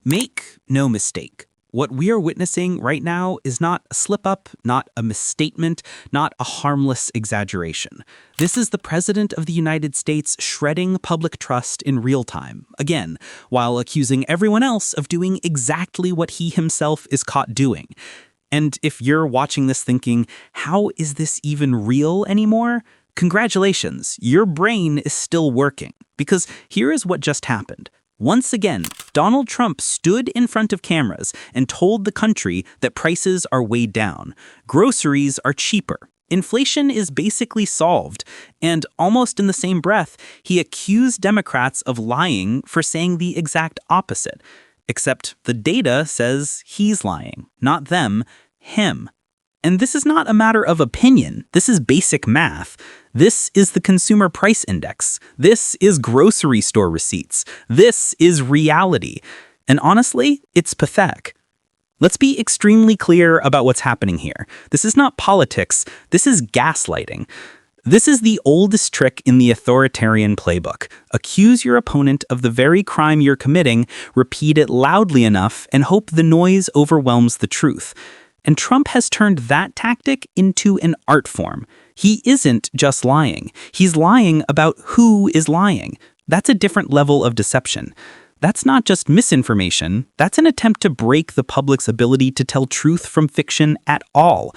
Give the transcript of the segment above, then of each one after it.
Make no mistake. What we are witnessing right now is not a slip-up, not a misstatement, not a harmless exaggeration. This is the President of the United States shredding public trust in real time, again, while accusing everyone else of doing exactly what he himself is caught doing. And if you're watching this thinking, how is this even real anymore? Congratulations, your brain is still working. Because here is what just happened. Once again, Donald Trump stood in front of cameras and told the country that prices are way down. Groceries are cheaper. Inflation is basically solved. And almost in the same breath, he accused Democrats of lying for saying the exact opposite. Except the data says he's lying, not them, him. And this is not a matter of opinion. This is basic math. This is the Consumer Price Index. This is grocery store receipts. This is reality. And honestly, it's pathetic. Let's be extremely clear about what's happening here. This is not politics. This is gaslighting. This is the oldest trick in the authoritarian playbook. Accuse your opponent of the very crime you're committing, repeat it loudly enough, and hope the noise overwhelms the truth. And Trump has turned that tactic into an art form. He isn't just lying. He's lying about who is lying. That's a different level of deception. That's not just misinformation. That's an attempt to break the public's ability to tell truth from fiction at all.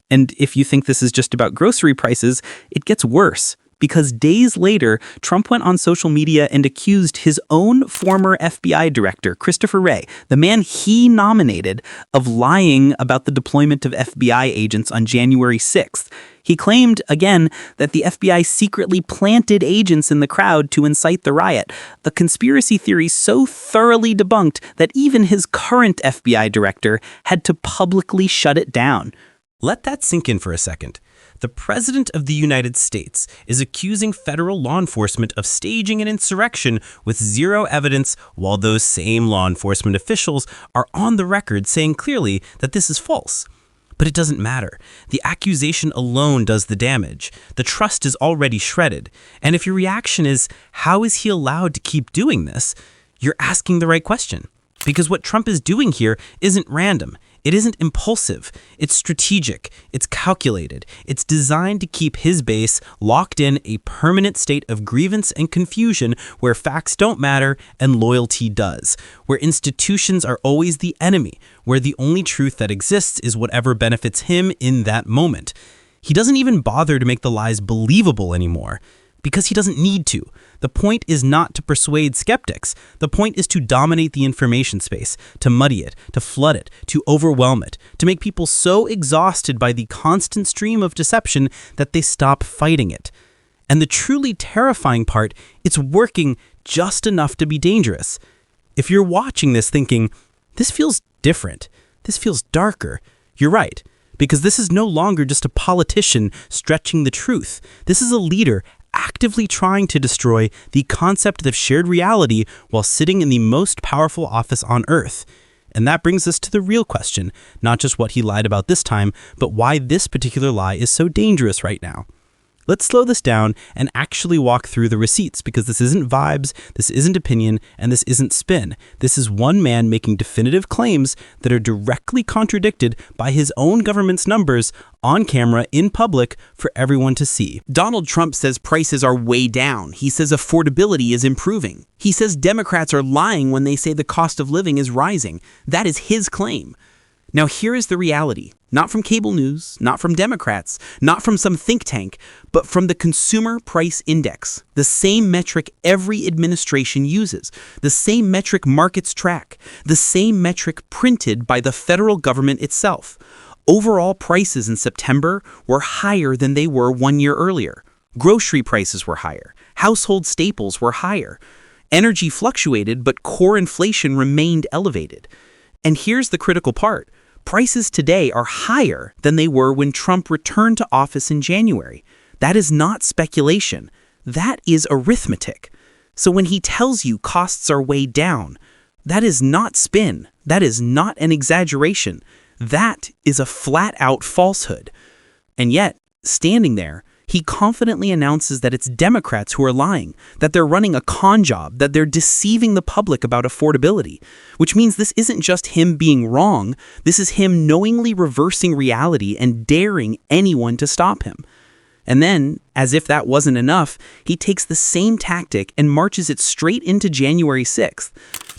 And if you think this is just about grocery prices, it gets worse. Because days later, Trump went on social media and accused his own former FBI director, Christopher Wray, the man he nominated, of lying about the deployment of FBI agents on January 6th. He claimed, again, that the FBI secretly planted agents in the crowd to incite the riot, a conspiracy theory so thoroughly debunked that even his current FBI director had to publicly shut it down. Let that sink in for a second. The President of the United States is accusing federal law enforcement of staging an insurrection with zero evidence, while those same law enforcement officials are on the record saying clearly that this is false. But it doesn't matter. The accusation alone does the damage. The trust is already shredded. And if your reaction is, how is he allowed to keep doing this? You're asking the right question. Because what Trump is doing here isn't random. It isn't impulsive. It's strategic. It's calculated. It's designed to keep his base locked in a permanent state of grievance and confusion where facts don't matter and loyalty does, where institutions are always the enemy, where the only truth that exists is whatever benefits him in that moment. He doesn't even bother to make the lies believable anymore. Because he doesn't need to. The point is not to persuade skeptics. The point is to dominate the information space, to muddy it, to flood it, to overwhelm it, to make people so exhausted by the constant stream of deception that they stop fighting it. And the truly terrifying part, it's working just enough to be dangerous. If you're watching this thinking, this feels different, this feels darker, you're right. Because this is no longer just a politician stretching the truth. This is a leader actively trying to destroy the concept of shared reality while sitting in the most powerful office on Earth. And that brings us to the real question, not just what he lied about this time, but why this particular lie is so dangerous right now. Let's slow this down and actually walk through the receipts, because this isn't vibes, this isn't opinion, and this isn't spin. This is one man making definitive claims that are directly contradicted by his own government's numbers on camera in public for everyone to see. Donald Trump says prices are way down. He says affordability is improving. He says Democrats are lying when they say the cost of living is rising. That is his claim. Now here is the reality, not from cable news, not from Democrats, not from some think tank, but from the Consumer Price Index, the same metric every administration uses, the same metric markets track, the same metric printed by the federal government itself. Overall prices in September were higher than they were 1 year earlier. Grocery prices were higher. Household staples were higher. Energy fluctuated, but core inflation remained elevated. And here's the critical part. Prices today are higher than they were when Trump returned to office in January. That is not speculation. That is arithmetic. So when he tells you costs are way down, that is not spin. That is not an exaggeration. That is a flat-out falsehood. And yet, standing there, He confidently announces that it's Democrats who are lying, that they're running a con job, that they're deceiving the public about affordability, which means this isn't just him being wrong, this is him knowingly reversing reality and daring anyone to stop him. And then, as if that wasn't enough, he takes the same tactic and marches it straight into January 6th.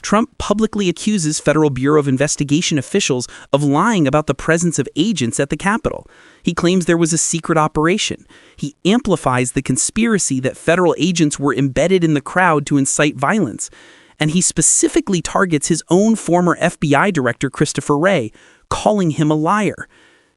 Trump publicly accuses Federal Bureau of Investigation officials of lying about the presence of agents at the Capitol. He claims there was a secret operation. He amplifies the conspiracy that federal agents were embedded in the crowd to incite violence. And he specifically targets his own former FBI director, Christopher Wray, calling him a liar.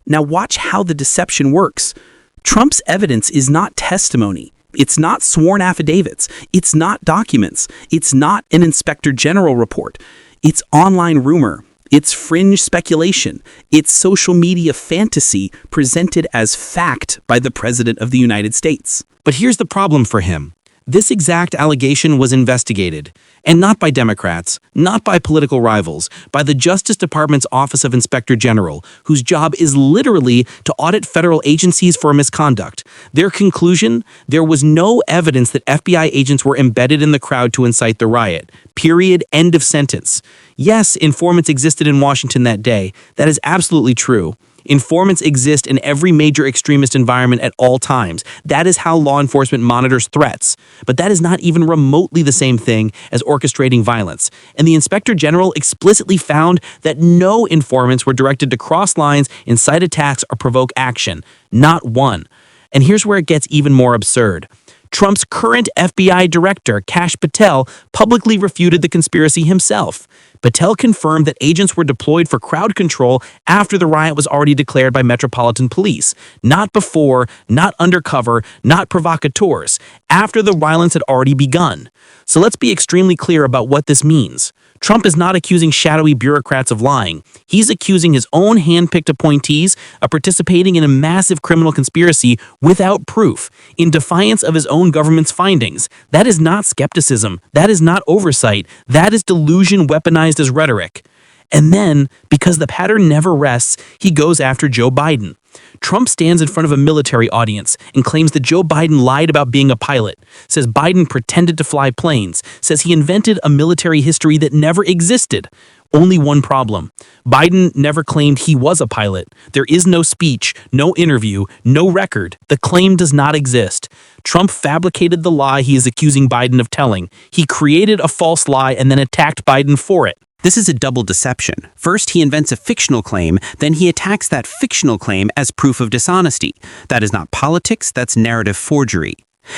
Now watch how the deception works. Trump's evidence is not testimony. It's not sworn affidavits. It's not documents. It's not an inspector general report. It's online rumor. It's fringe speculation. It's social media fantasy presented as fact by the President of the United States. But here's the problem for him. This exact allegation was investigated, and not by Democrats, not by political rivals, by the Justice Department's Office of Inspector General, whose job is literally to audit federal agencies for misconduct. Their conclusion? There was no evidence that FBI agents were embedded in the crowd to incite the riot. Period. End of sentence. Yes, informants existed in Washington that day. That is absolutely true. Informants exist in every major extremist environment at all times. That is how law enforcement monitors threats. But that is not even remotely the same thing as orchestrating violence. And the Inspector General explicitly found that no informants were directed to cross lines, incite attacks, or provoke action. Not one. And here's where it gets even more absurd. Trump's current FBI director, Kash Patel, publicly refuted the conspiracy himself. Patel confirmed that agents were deployed for crowd control after the riot was already declared by Metropolitan Police. Not before, not undercover, not provocateurs. After the violence had already begun. So let's be extremely clear about what this means. Trump is not accusing shadowy bureaucrats of lying. He's accusing his own hand-picked appointees of participating in a massive criminal conspiracy without proof, in defiance of his own government's findings. That is not skepticism. That is not oversight. That is delusion weaponized as rhetoric. And then, because the pattern never rests, he goes after Joe Biden. Trump stands in front of a military audience and claims that Joe Biden lied about being a pilot, says Biden pretended to fly planes, says he invented a military history that never existed. Only one problem. Biden never claimed he was a pilot. There is no speech, no interview, no record. The claim does not exist. Trump fabricated the lie he is accusing Biden of telling. He created a false lie and then attacked Biden for it. This is a double deception. First, he invents a fictional claim, then he attacks that fictional claim as proof of dishonesty. That is not politics, that's narrative forgery.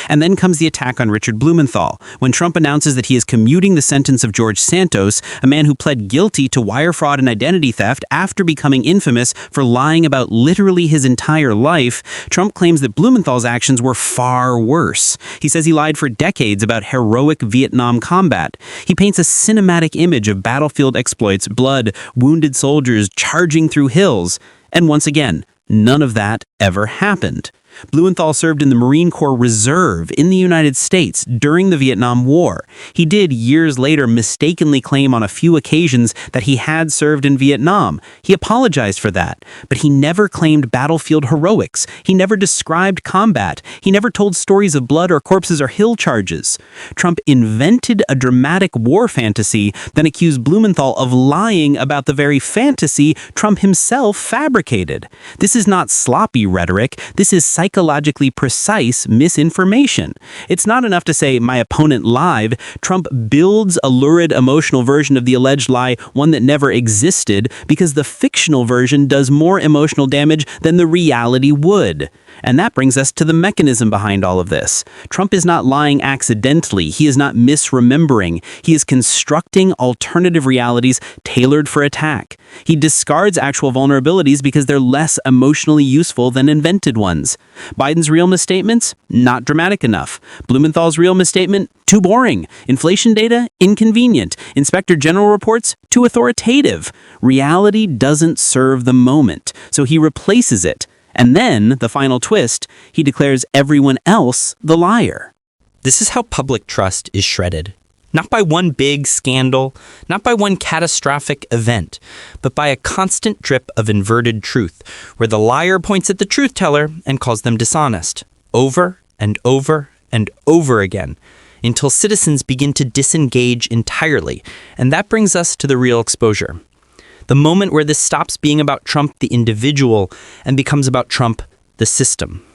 And then comes the attack on Richard Blumenthal, when Trump announces that he is commuting the sentence of George Santos, a man who pled guilty to wire fraud and identity theft after becoming infamous for lying about literally his entire life. Trump claims that Blumenthal's actions were far worse. He says he lied for decades about heroic Vietnam combat. He paints a cinematic image of battlefield exploits, blood, wounded soldiers charging through hills. And once again, none of that ever happened. Blumenthal served in the Marine Corps Reserve in the United States during the Vietnam War. He did years later mistakenly claim on a few occasions that he had served in Vietnam. He apologized for that, but he never claimed battlefield heroics. He never described combat. He never told stories of blood or corpses or hill charges. Trump invented a dramatic war fantasy, then accused Blumenthal of lying about the very fantasy Trump himself fabricated. This is not sloppy rhetoric. This is psychologically precise misinformation. It's not enough to say, my opponent lied. Trump builds a lurid emotional version of the alleged lie, one that never existed, because the fictional version does more emotional damage than the reality would. And that brings us to the mechanism behind all of this. Trump is not lying accidentally. He is not misremembering. He is constructing alternative realities tailored for attack. He discards actual vulnerabilities because they're less emotionally useful than invented ones. Biden's real misstatements? Not dramatic enough. Blumenthal's real misstatement? Too boring. Inflation data? Inconvenient. Inspector General reports? Too authoritative. Reality doesn't serve the moment, so he replaces it. And then, the final twist, he declares everyone else the liar. This is how public trust is shredded. Not by one big scandal, not by one catastrophic event, but by a constant drip of inverted truth, where the liar points at the truth teller and calls them dishonest. over and over and over again until citizens begin to disengage entirely. And that brings us to the real exposure. The moment where this stops being about Trump, the individual, and becomes about Trump, the system.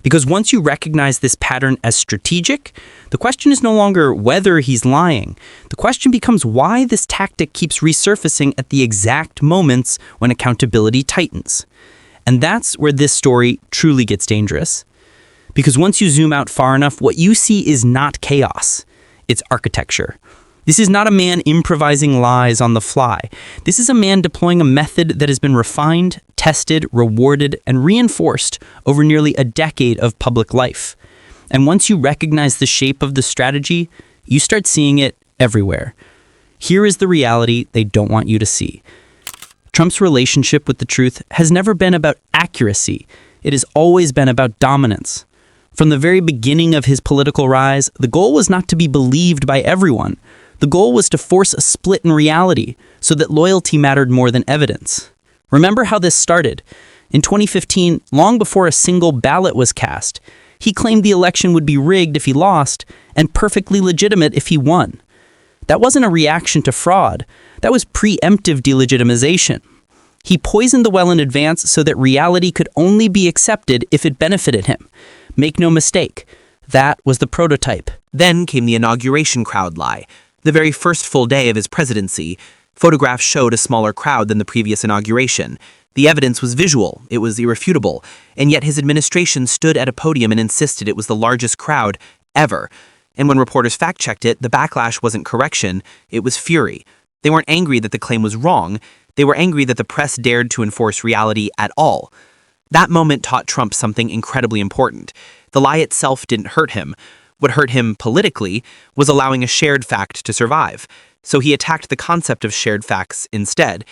Because once you recognize this pattern as strategic, the question is no longer whether he's lying. The question becomes why this tactic keeps resurfacing at the exact moments when accountability tightens. And that's where this story truly gets dangerous. Because once you zoom out far enough, what you see is not chaos, it's architecture. This is not a man improvising lies on the fly. This is a man deploying a method that has been refined, tested, rewarded, and reinforced over nearly a decade of public life. And once you recognize the shape of the strategy, you start seeing it everywhere. Here is the reality they don't want you to see. Trump's relationship with the truth has never been about accuracy. It has always been about dominance. From the very beginning of his political rise, the goal was not to be believed by everyone. The goal was to force a split in reality so that loyalty mattered more than evidence. Remember how this started. In 2015, long before a single ballot was cast, he claimed the election would be rigged if he lost and perfectly legitimate if he won. That wasn't a reaction to fraud. That was preemptive delegitimization. He poisoned the well in advance so that reality could only be accepted if it benefited him. Make no mistake, that was the prototype. Then came the inauguration crowd lie. The very first full day of his presidency, photographs showed a smaller crowd than the previous inauguration. The evidence was visual, it was irrefutable, and yet his administration stood at a podium and insisted it was the largest crowd ever. And when reporters fact-checked it, the backlash wasn't correction, it was fury. They weren't angry that the claim was wrong, they were angry that the press dared to enforce reality at all. That moment taught Trump something incredibly important. The lie itself didn't hurt him. What hurt him politically was allowing a shared fact to survive. So he attacked the concept of shared facts instead.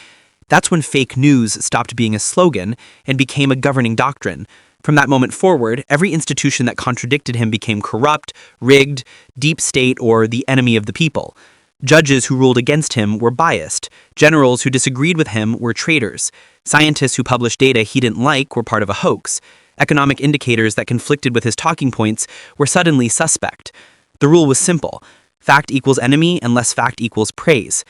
That's when fake news stopped being a slogan and became a governing doctrine. From that moment forward, every institution that contradicted him became corrupt, rigged, deep state, or the enemy of the people. Judges who ruled against him were biased. Generals who disagreed with him were traitors. Scientists who published data he didn't like were part of a hoax. Economic indicators that conflicted with his talking points were suddenly suspect. The rule was simple. Fact equals enemy and less fact equals praise.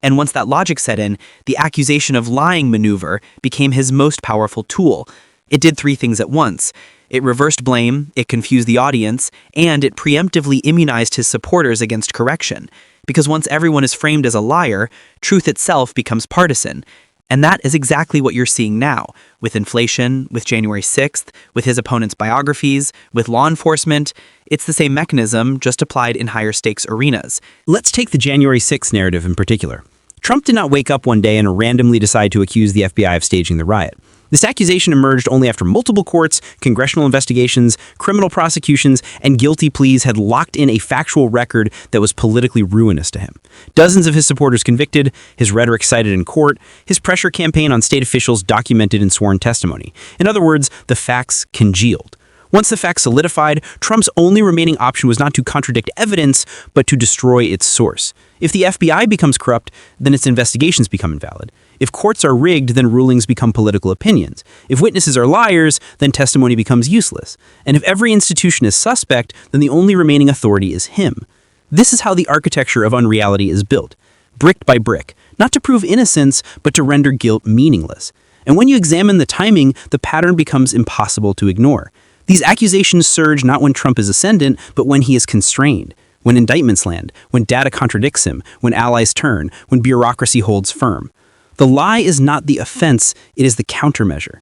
And once that logic set in, the accusation of lying maneuver became his most powerful tool. It did three things at once. It reversed blame, it confused the audience, and it preemptively immunized his supporters against correction. Because once everyone is framed as a liar, truth itself becomes partisan. And that is exactly what you're seeing now, with inflation, with January 6th, with his opponents' biographies, with law enforcement. It's the same mechanism, just applied in higher stakes arenas. Let's take the January 6th narrative in particular. Trump did not wake up one day and randomly decide to accuse the FBI of staging the riot. This accusation emerged only after multiple courts, congressional investigations, criminal prosecutions, and guilty pleas had locked in a factual record that was politically ruinous to him. Dozens of his supporters convicted, his rhetoric cited in court, his pressure campaign on state officials documented in sworn testimony. In other words, the facts congealed. Once the facts solidified, Trump's only remaining option was not to contradict evidence, but to destroy its source. If the FBI becomes corrupt, then its investigations become invalid. If courts are rigged, then rulings become political opinions. If witnesses are liars, then testimony becomes useless. And if every institution is suspect, then the only remaining authority is him. This is how the architecture of unreality is built, brick by brick, not to prove innocence, but to render guilt meaningless. And when you examine the timing, the pattern becomes impossible to ignore. These accusations surge not when Trump is ascendant, but when he is constrained. When indictments land, when data contradicts him, when allies turn, when bureaucracy holds firm. The lie is not the offense, it is the countermeasure.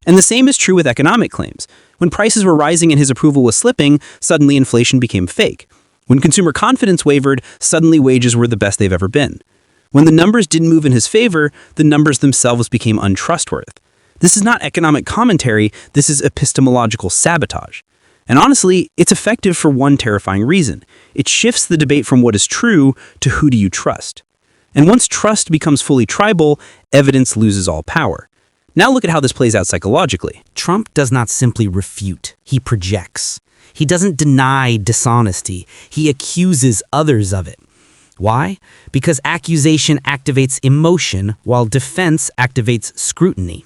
And the same is true with economic claims. When prices were rising and his approval was slipping, suddenly inflation became fake. When consumer confidence wavered, suddenly wages were the best they've ever been. When the numbers didn't move in his favor, the numbers themselves became untrustworthy. This is not economic commentary, this is epistemological sabotage. And honestly, it's effective for one terrifying reason. It shifts the debate from what is true to who do you trust. And once trust becomes fully tribal, evidence loses all power. Now look at how this plays out psychologically. Trump does not simply refute, he projects. He doesn't deny dishonesty, he accuses others of it. Why? Because accusation activates emotion, while defense activates scrutiny.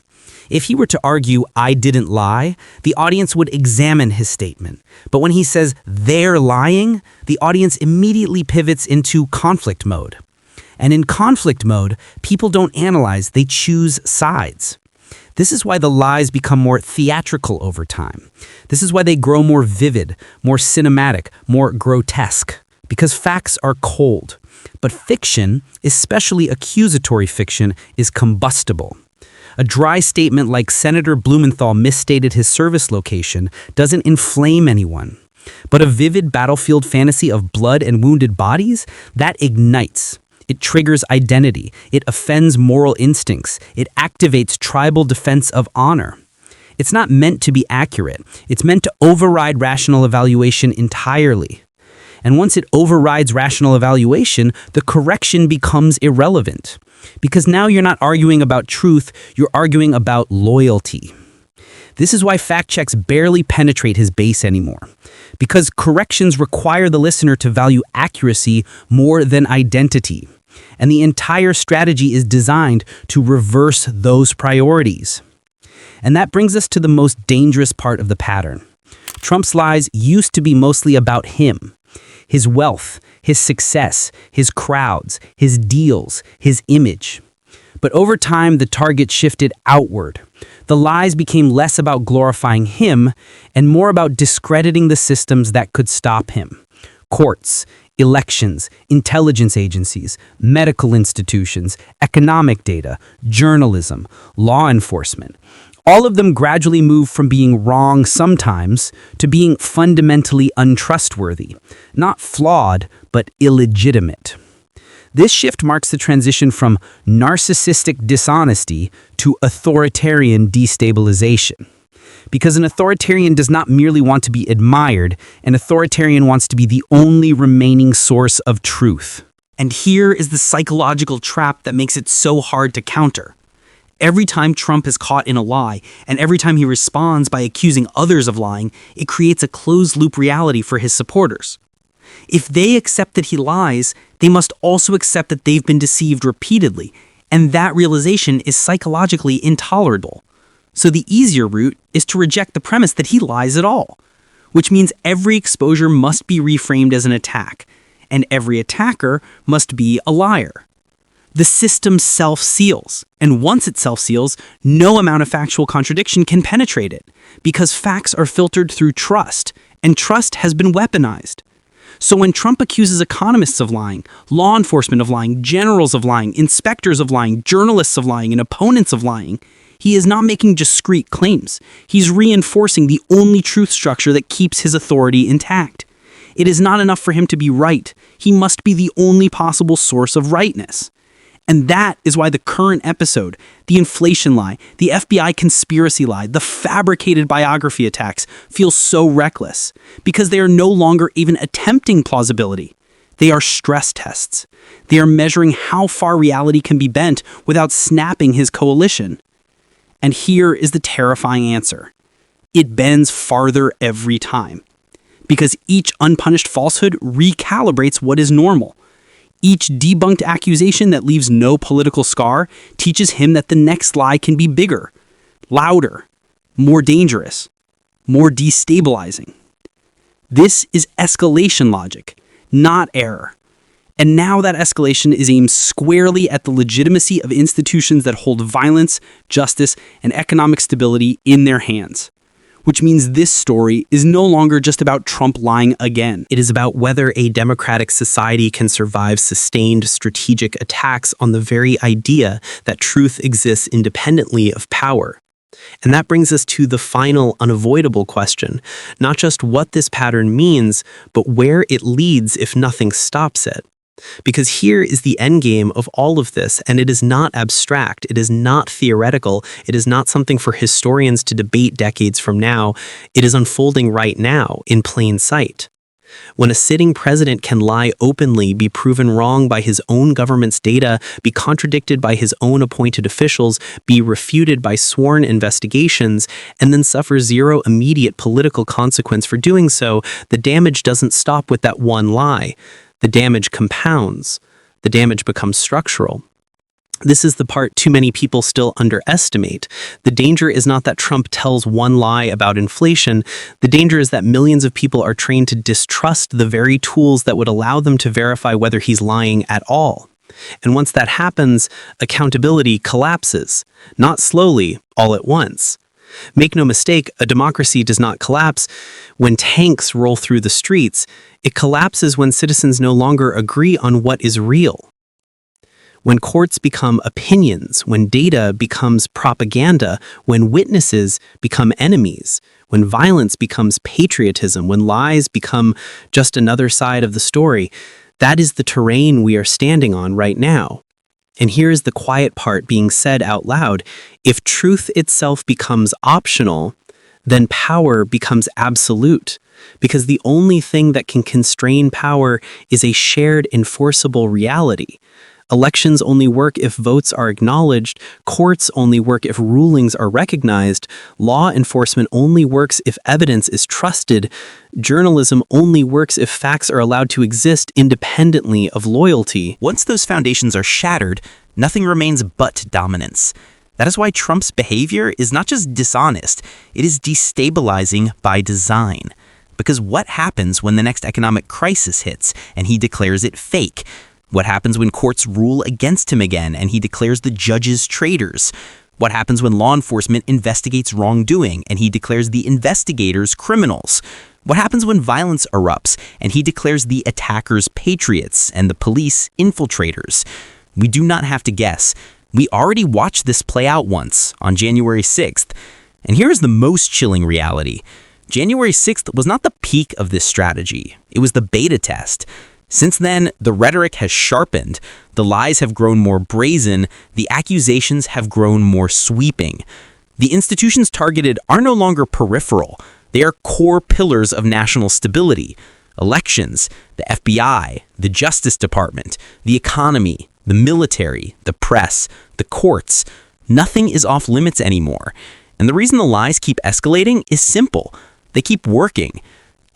If he were to argue, "I didn't lie," the audience would examine his statement. But when he says, "they're lying," the audience immediately pivots into conflict mode. And in conflict mode, people don't analyze, they choose sides. This is why the lies become more theatrical over time. This is why they grow more vivid, more cinematic, more grotesque. Because facts are cold. But fiction, especially accusatory fiction, is combustible. A dry statement like Senator Blumenthal misstated his service location doesn't inflame anyone. But a vivid battlefield fantasy of blood and wounded bodies, that ignites. It triggers identity. It offends moral instincts. It activates tribal defense of honor. It's not meant to be accurate. It's meant to override rational evaluation entirely. And once it overrides rational evaluation, the correction becomes irrelevant. Because now you're not arguing about truth, you're arguing about loyalty. This is why fact checks barely penetrate his base anymore. Because corrections require the listener to value accuracy more than identity. And the entire strategy is designed to reverse those priorities. And that brings us to the most dangerous part of the pattern. Trump's lies used to be mostly about him. His wealth, his success, his crowds, his deals, his image. But over time, the target shifted outward. The lies became less about glorifying him and more about discrediting the systems that could stop him. Courts, elections, intelligence agencies, medical institutions, economic data, journalism, law enforcement. All of them gradually move from being wrong sometimes to being fundamentally untrustworthy. Not flawed, but illegitimate. This shift marks the transition from narcissistic dishonesty to authoritarian destabilization. Because an authoritarian does not merely want to be admired, an authoritarian wants to be the only remaining source of truth. And here is the psychological trap that makes it so hard to counter. Every time Trump is caught in a lie, and every time he responds by accusing others of lying, it creates a closed-loop reality for his supporters. If they accept that he lies, they must also accept that they've been deceived repeatedly, and that realization is psychologically intolerable. So the easier route is to reject the premise that he lies at all, which means every exposure must be reframed as an attack, and every attacker must be a liar. The system self-seals, and once it self-seals, no amount of factual contradiction can penetrate it, because facts are filtered through trust, and trust has been weaponized. So when Trump accuses economists of lying, law enforcement of lying, generals of lying, inspectors of lying, journalists of lying, and opponents of lying, he is not making discrete claims. He's reinforcing the only truth structure that keeps his authority intact. It is not enough for him to be right. He must be the only possible source of rightness. And that is why the current episode, the inflation lie, the FBI conspiracy lie, the fabricated biography attacks feel so reckless, because they are no longer even attempting plausibility. They are stress tests. They are measuring how far reality can be bent without snapping his coalition. And here is the terrifying answer. It bends farther every time. Because each unpunished falsehood recalibrates what is normal. Each debunked accusation that leaves no political scar teaches him that the next lie can be bigger, louder, more dangerous, more destabilizing. This is escalation logic, not error. And now that escalation is aimed squarely at the legitimacy of institutions that hold violence, justice, and economic stability in their hands. Which means this story is no longer just about Trump lying again. It is about whether a democratic society can survive sustained strategic attacks on the very idea that truth exists independently of power. And that brings us to the final unavoidable question, not just what this pattern means, but where it leads if nothing stops it. Because here is the endgame of all of this, and it is not abstract, it is not theoretical, it is not something for historians to debate decades from now, it is unfolding right now, in plain sight. When a sitting president can lie openly, be proven wrong by his own government's data, be contradicted by his own appointed officials, be refuted by sworn investigations, and then suffer zero immediate political consequence for doing so, the damage doesn't stop with that one lie. The damage compounds. The damage becomes structural. This is the part too many people still underestimate. The danger is not that Trump tells one lie about inflation. The danger is that millions of people are trained to distrust the very tools that would allow them to verify whether he's lying at all. And once that happens, accountability collapses. Not slowly, all at once. Make no mistake, a democracy does not collapse when tanks roll through the streets. It collapses when citizens no longer agree on what is real. When courts become opinions, when data becomes propaganda, when witnesses become enemies, when violence becomes patriotism, when lies become just another side of the story, that is the terrain we are standing on right now. And here is the quiet part being said out loud. If truth itself becomes optional, then power becomes absolute, because the only thing that can constrain power is a shared enforceable reality. Elections only work if votes are acknowledged, courts only work if rulings are recognized, law enforcement only works if evidence is trusted, journalism only works if facts are allowed to exist independently of loyalty. Once those foundations are shattered, nothing remains but dominance. That is why Trump's behavior is not just dishonest, it is destabilizing by design. Because what happens when the next economic crisis hits and he declares it fake? What happens when courts rule against him again and he declares the judges traitors? What happens when law enforcement investigates wrongdoing and he declares the investigators criminals? What happens when violence erupts and he declares the attackers patriots and the police infiltrators? We do not have to guess. We already watched this play out once, on January 6th. And here is the most chilling reality. January 6th was not the peak of this strategy. It was the beta test. Since then, the rhetoric has sharpened, the lies have grown more brazen, the accusations have grown more sweeping. The institutions targeted are no longer peripheral. They are core pillars of national stability. Elections, the FBI, the Justice Department, the economy, the military, the press, the courts. Nothing is off limits anymore. And the reason the lies keep escalating is simple. They keep working.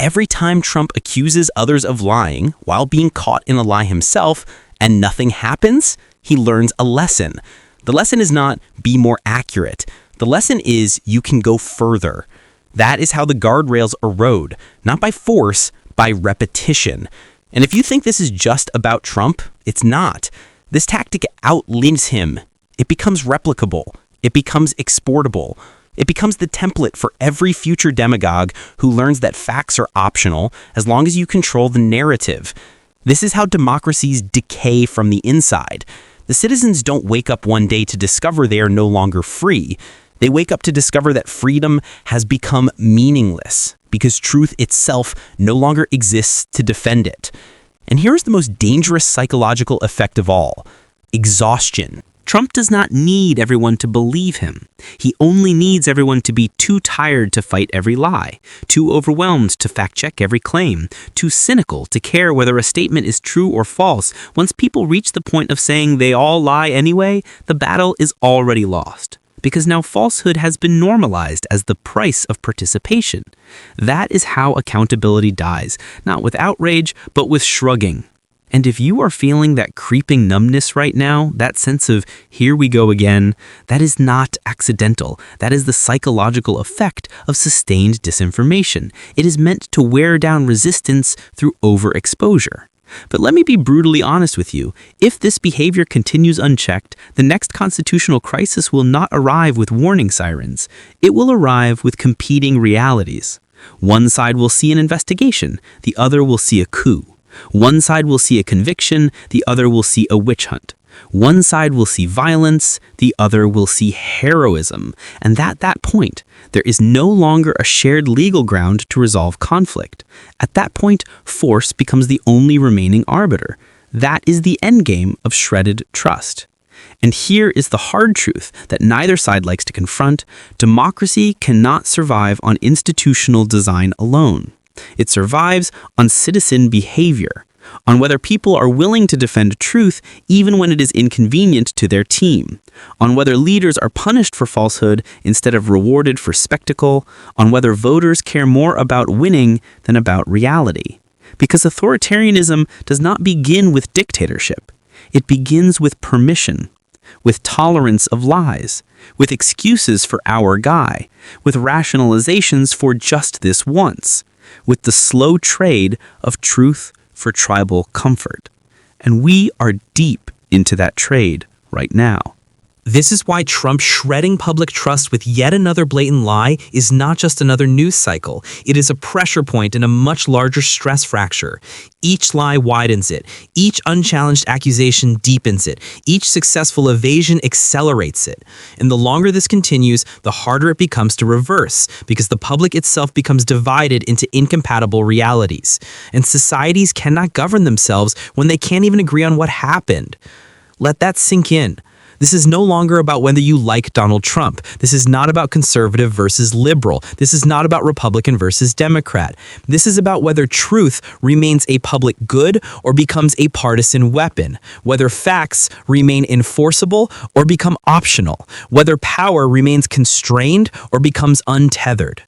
Every time Trump accuses others of lying while being caught in a lie himself and nothing happens, he learns a lesson. The lesson is not be more accurate. The lesson is you can go further. That is how the guardrails erode, not by force, by repetition. And if you think this is just about Trump, it's not. This tactic outlives him. It becomes replicable. It becomes exportable. It becomes the template for every future demagogue who learns that facts are optional as long as you control the narrative. This is how democracies decay from the inside. The citizens don't wake up one day to discover they are no longer free. They wake up to discover that freedom has become meaningless because truth itself no longer exists to defend it. And here's the most dangerous psychological effect of all: exhaustion. Trump does not need everyone to believe him. He only needs everyone to be too tired to fight every lie, too overwhelmed to fact-check every claim, too cynical to care whether a statement is true or false. Once people reach the point of saying they all lie anyway, the battle is already lost. Because now falsehood has been normalized as the price of participation. That is how accountability dies, not with outrage, but with shrugging. And if you are feeling that creeping numbness right now, that sense of here we go again, that is not accidental. That is the psychological effect of sustained disinformation. It is meant to wear down resistance through overexposure. But let me be brutally honest with you. If this behavior continues unchecked, the next constitutional crisis will not arrive with warning sirens. It will arrive with competing realities. One side will see an investigation, the other will see a coup. One side will see a conviction, the other will see a witch hunt. One side will see violence, the other will see heroism. And at that point, there is no longer a shared legal ground to resolve conflict. At that point, force becomes the only remaining arbiter. That is the endgame of shredded trust. And here is the hard truth that neither side likes to confront. Democracy cannot survive on institutional design alone. It survives on citizen behavior, on whether people are willing to defend truth even when it is inconvenient to their team, on whether leaders are punished for falsehood instead of rewarded for spectacle, on whether voters care more about winning than about reality. Because authoritarianism does not begin with dictatorship. It begins with permission. with tolerance of lies, with excuses for our guy, with rationalizations for just this once, with the slow trade of truth for tribal comfort. And we are deep into that trade right now. This is why Trump shredding public trust with yet another blatant lie is not just another news cycle. It is a pressure point in a much larger stress fracture. Each lie widens it. Each unchallenged accusation deepens it. Each successful evasion accelerates it. And the longer this continues, the harder it becomes to reverse, because the public itself becomes divided into incompatible realities. And societies cannot govern themselves when they can't even agree on what happened. Let that sink in. This is no longer about whether you like Donald Trump. This is not about conservative versus liberal. This is not about Republican versus Democrat. This is about whether truth remains a public good or becomes a partisan weapon, whether facts remain enforceable or become optional, whether power remains constrained or becomes untethered.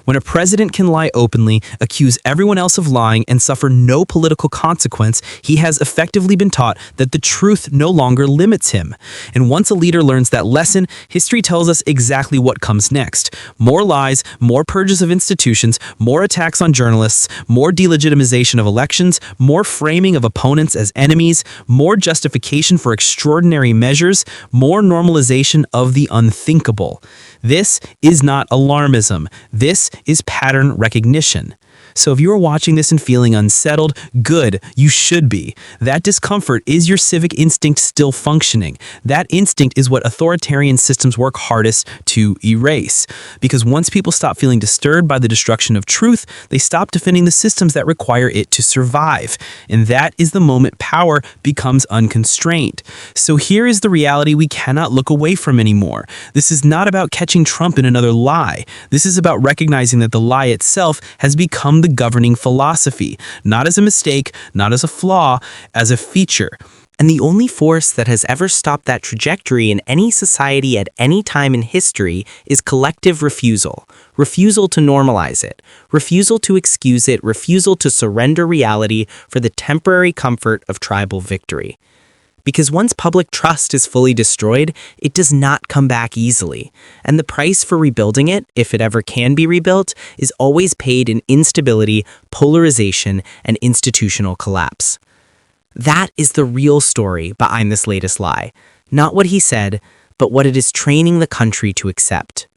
When a president can lie openly, accuse everyone else of lying, and suffer no political consequence, he has effectively been taught that the truth no longer limits him. And once a leader learns that lesson, history tells us exactly what comes next. More lies, more purges of institutions, more attacks on journalists, more delegitimization of elections, more framing of opponents as enemies, more justification for extraordinary measures, more normalization of the unthinkable. This is not alarmism. This is pattern recognition. So if you are watching this and feeling unsettled, good, you should be. That discomfort is your civic instinct still functioning. That instinct is what authoritarian systems work hardest to erase. Because once people stop feeling disturbed by the destruction of truth, they stop defending the systems that require it to survive. And that is the moment power becomes unconstrained. So here is the reality we cannot look away from anymore. This is not about catching Trump in another lie. This is about recognizing that the lie itself has become the governing philosophy, not as a mistake, not as a flaw, as a feature. And the only force that has ever stopped that trajectory in any society at any time in history is collective refusal. Refusal to normalize it. Refusal to excuse it. Refusal to surrender reality for the temporary comfort of tribal victory. Because once public trust is fully destroyed, it does not come back easily. And the price for rebuilding it, if it ever can be rebuilt, is always paid in instability, polarization, and institutional collapse. That is the real story behind this latest lie. Not what he said, but what it is training the country to accept.